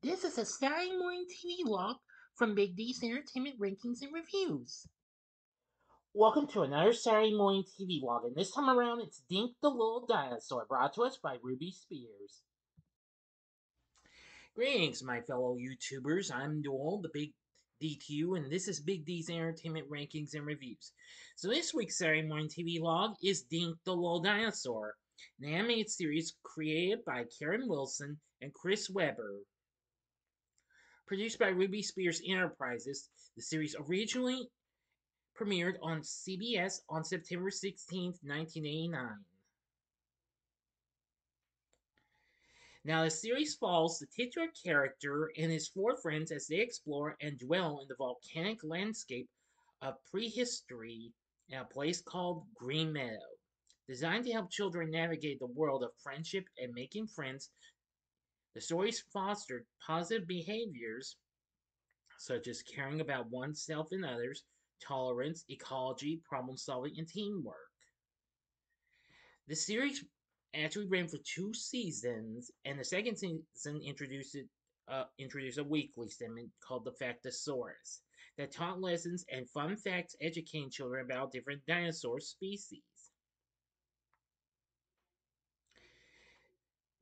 This is a Saturday Morning TVLog from Big D's Entertainment Rankings and Reviews. Welcome to another Saturday Morning TVLog, and this time around it's Dink the Little Dinosaur, brought to us by Ruby Spears. Greetings, my fellow YouTubers. I'm Doyle, the Big DQ, and this is Big D's Entertainment Rankings and Reviews. So this week's Saturday Morning TVLog is Dink the Little Dinosaur, an animated series created by Karen Wilson and Chris Webber. Produced by Ruby Spears Enterprises, the series originally premiered on CBS on September 16, 1989. Now, the series follows the titular character and his four friends as they explore and dwell in the volcanic landscape of prehistory in a place called Green Meadow. Designed to help children navigate the world of friendship and making friends, the stories fostered positive behaviors such as caring about oneself and others, tolerance, ecology, problem solving, and teamwork. The series actually ran for 2 seasons, and the second season introduced a weekly segment called the Factosaurus that taught lessons and fun facts educating children about different dinosaur species.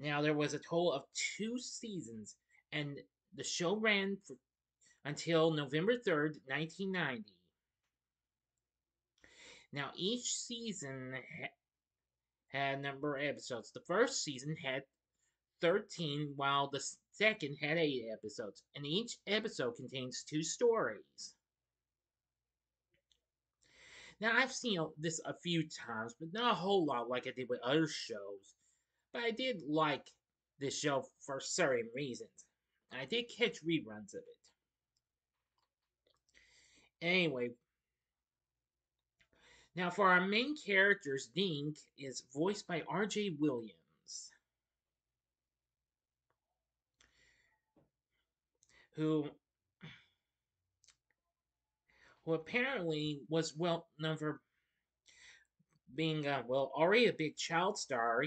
Now, there was a total of 2 seasons, and the show ran until November 3rd, 1990. Now, each season had a number of episodes. The first season had 13, while the second had 8 episodes, and each episode contains 2 stories. Now, I've seen this a few times, but not a whole lot like I did with other shows. But I did like this show for certain reasons. I did catch reruns of it. Anyway, now for our main characters, Dink is voiced by R.J. Williams, who apparently was well known for being already a big child star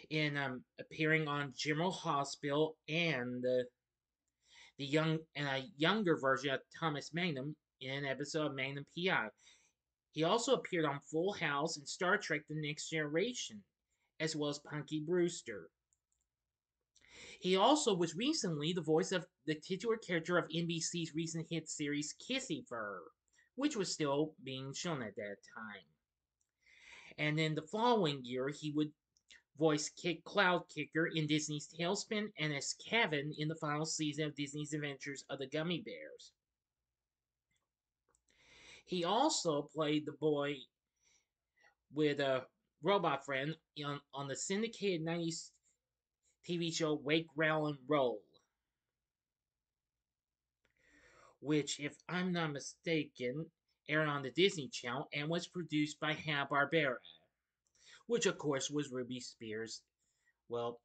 in appearing on General Hospital and a younger version of Thomas Magnum in an episode of Magnum PI. He also appeared on Full House and Star Trek: The Next Generation, as well as Punky Brewster. He also was recently the voice of the titular character of NBC's recent hit series Kissy Fur, which was still being shown at that time. And then the following year, he would voice Cloud Kicker in Disney's Tailspin and as Kevin in the final season of Disney's Adventures of the Gummy Bears. He also played the boy with a robot friend on the syndicated 90s TV show Wake, Rattle, and Roll, which, if I'm not mistaken, aired on the Disney Channel and was produced by Hanna-Barbera, which of course was Ruby Spears' well,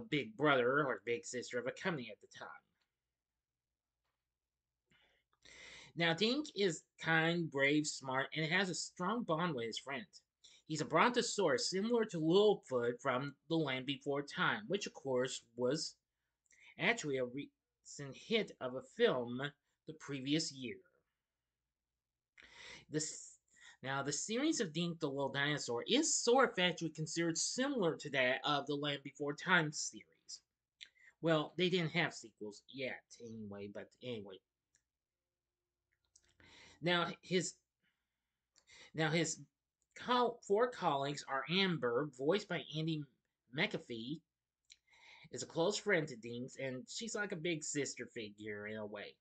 big brother or big sister of a company at the time. Now, Dink is kind, brave, smart, and has a strong bond with his friends. He's a brontosaurus similar to Littlefoot from The Land Before Time, which of course was actually a recent hit of a film the previous year. Now, the series of Dink the Little Dinosaur is sort of actually considered similar to that of the Land Before Time series. Well, they didn't have sequels yet, anyway, but anyway. Now, his four colleagues are Amber, voiced by Andy McAfee, is a close friend to Dink's, and she's like a big sister figure in a way.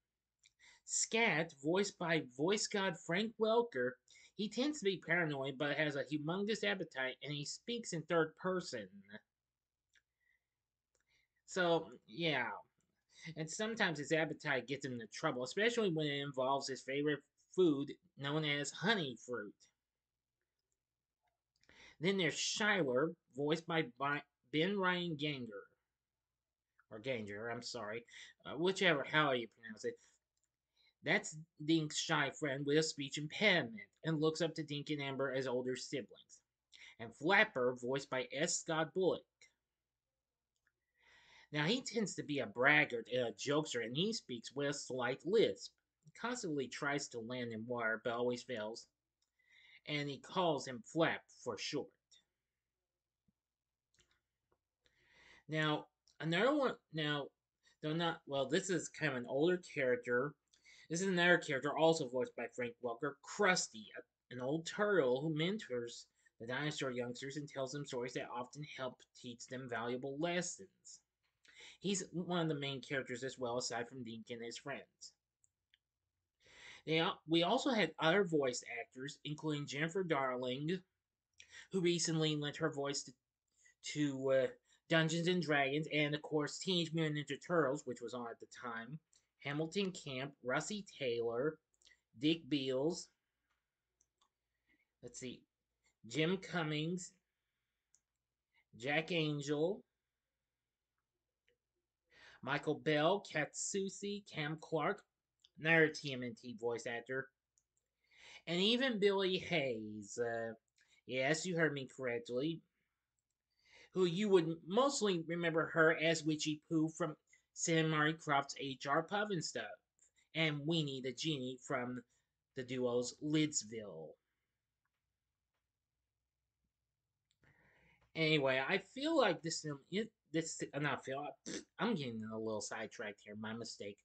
Scat, voiced by voice god Frank Welker, he tends to be paranoid but has a humongous appetite, and he speaks in third person. So, yeah. And sometimes his appetite gets him into trouble, especially when it involves his favorite food known as honey fruit. Then there's Shyler, voiced by Ben Ryan Ganger. Or Ganger, I'm sorry. How you pronounce it. That's Dink's shy friend with a speech impediment and looks up to Dink and Amber as older siblings. And Flapper, voiced by S. Scott Bullock. Now, he tends to be a braggart and a jokester, and he speaks with a slight lisp. He constantly tries to land in water, but always fails, and he calls him Flap for short. Now, another one, though not, well, this is kind of an older character. This is another character also voiced by Frank Welker, Krusty, an old turtle who mentors the dinosaur youngsters and tells them stories that often help teach them valuable lessons. He's one of the main characters as well, aside from Dink and his friends. We also had other voice actors, including Jennifer Darling, who recently lent her voice to Dungeons and Dragons, and of course Teenage Mutant Ninja Turtles, which was on at the time. Hamilton Camp, Russie Taylor, Dick Beals. Let's see, Jim Cummings, Jack Angel, Michael Bell, Katsushi, Cam Clark, another TMNT voice actor, and even Billy Hayes. Yes, you heard me correctly. Who you would mostly remember her as Witchy Pooh from Sam Murray Croft's H.R. Stuff, and Weenie the Genie from the duo's Lidsville. Anyway, I feel like this film, not feel, I'm getting a little sidetracked here, my mistake.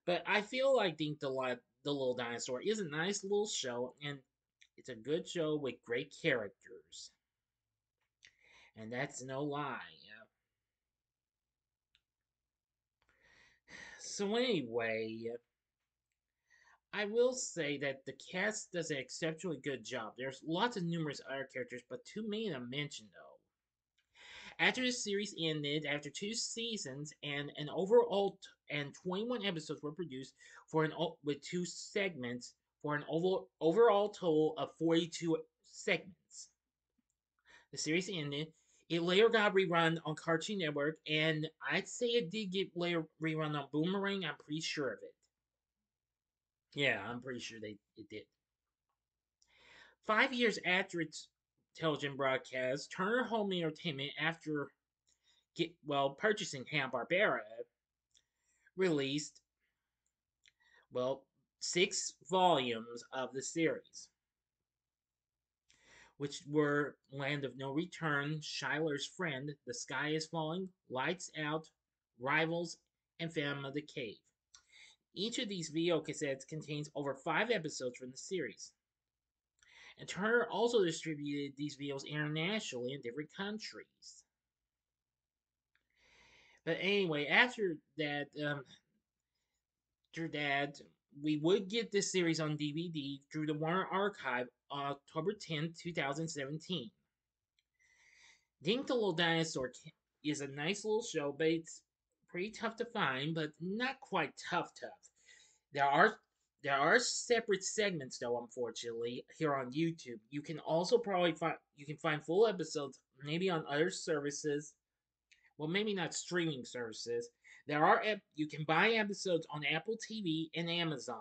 But I feel like the Little Dinosaur is a nice little show, and it's a good show with great characters. And that's no lie. So anyway, I will say that the cast does an exceptionally good job. There's lots of numerous other characters, but too many to mention though. After the series ended, after 2 seasons and an overall and 21 episodes were produced for with 2 segments for an overall total of 42 segments. The series ended. It later got rerun on Cartoon Network, and I'd say it did get later rerun on Boomerang. I'm pretty sure of it. Yeah, I'm pretty sure it did. 5 years after its television broadcast, Turner Home Entertainment, after purchasing Hanna-Barbera, released, well, 6 volumes of the series, which were Land of No Return, Shiler's Friend, The Sky is Falling, Lights Out, Rivals, and Phantom of the Cave. Each of these video cassettes contains over 5 episodes from the series. And Turner also distributed these videos internationally in different countries. But anyway, after that, we would get this series on DVD through the Warner Archive on October 10th, 2017. Dink the Little Dinosaur is a nice little show, but it's pretty tough to find, but not quite tough. There are there are separate segments though, unfortunately, here on YouTube. You can also probably find full episodes maybe on other services. Well, maybe not streaming services. You can buy episodes on Apple TV and Amazon.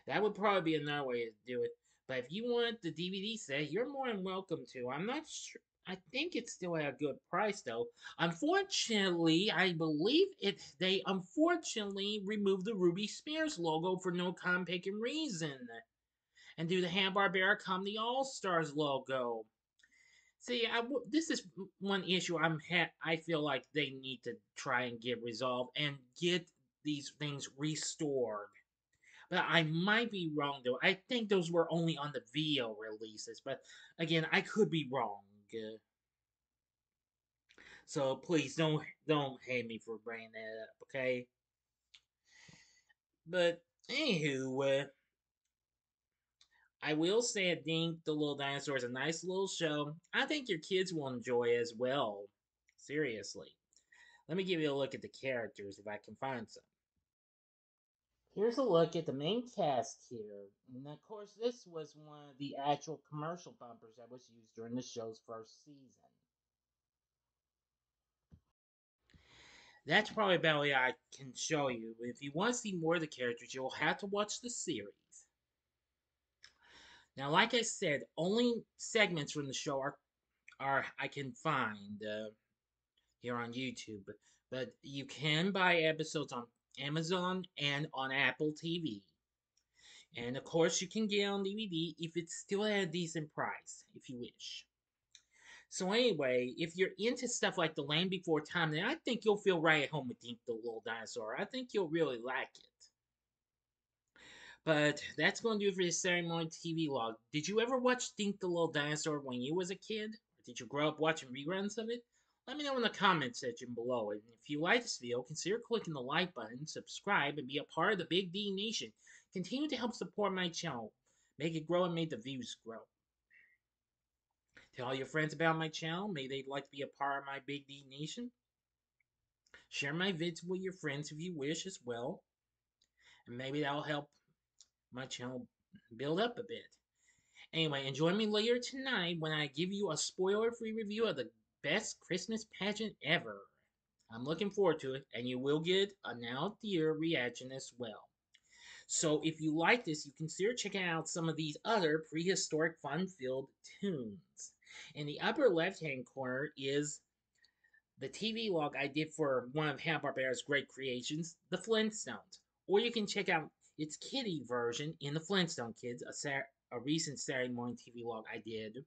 That would probably be another way to do it. But if you want the DVD set, you're more than welcome to. I'm not sure. I think it's still at a good price though. Unfortunately, I believe they unfortunately removed the Ruby Spears logo for no compaking reason. And do the Hanna-Barbera Comedy All-Stars logo. See, this is one issue I feel like they need to try and get resolved and get these things restored. But I might be wrong though. I think those were only on the video releases, but again, I could be wrong. So please don't hate me for bringing that up, okay? But anywho, I will say that Dink the Little Dinosaur is a nice little show. I think your kids will enjoy as well. Seriously. Let me give you a look at the characters if I can find some. Here's a look at the main cast here. And of course, this was one of the actual commercial bumpers that was used during the show's first season. That's probably about what I can show you. If you want to see more of the characters, you'll have to watch the series. Now, like I said, only segments from the show are I can find. here on YouTube. But you can buy episodes on Amazon and on Apple TV. And of course, you can get it on DVD if it's still at a decent price, if you wish. So anyway, if you're into stuff like The Land Before Time, then I think you'll feel right at home with Dink the Little Dinosaur. I think you'll really like it. But that's going to do it for this Saturday Morning TVLog. Did you ever watch Dink the Little Dinosaur when you was a kid? Or did you grow up watching reruns of it? Let me know in the comments section below. And if you like this video, consider clicking the like button, subscribe, and be a part of the Big D Nation. Continue to help support my channel. Make it grow and make the views grow. Tell all your friends about my channel. Maybe they'd like to be a part of my Big D Nation. Share my vids with your friends if you wish as well. And maybe that'll help my channel build up a bit. Anyway, and join me later tonight when I give you a spoiler-free review of the best Christmas pageant ever. I'm looking forward to it, and you will get a now theater reaction as well. So if you like this, you consider checking out some of these other prehistoric fun-filled toons. In the upper left-hand corner is the TV log I did for one of Hanna-Barbera's great creations, The Flintstones. Or you can check out its kiddie version in The Flintstone Kids, a recent Saturday Morning TV log I did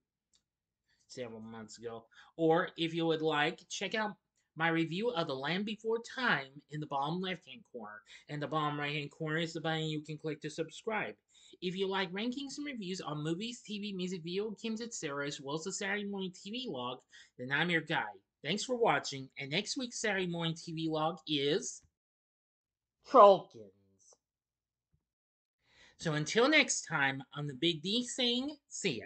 several months ago. Or if you would like, check out my review of The Land Before Time in the bottom left-hand corner. And the bottom right-hand corner is the button you can click to subscribe. If you like rankings and reviews on movies, TV, music, video games, etc., as well as the Saturday Morning TV log, then I'm your guide. Thanks for watching, and next week's Saturday Morning TV log is Trollkins. So until next time, I'm the Big D saying, see ya.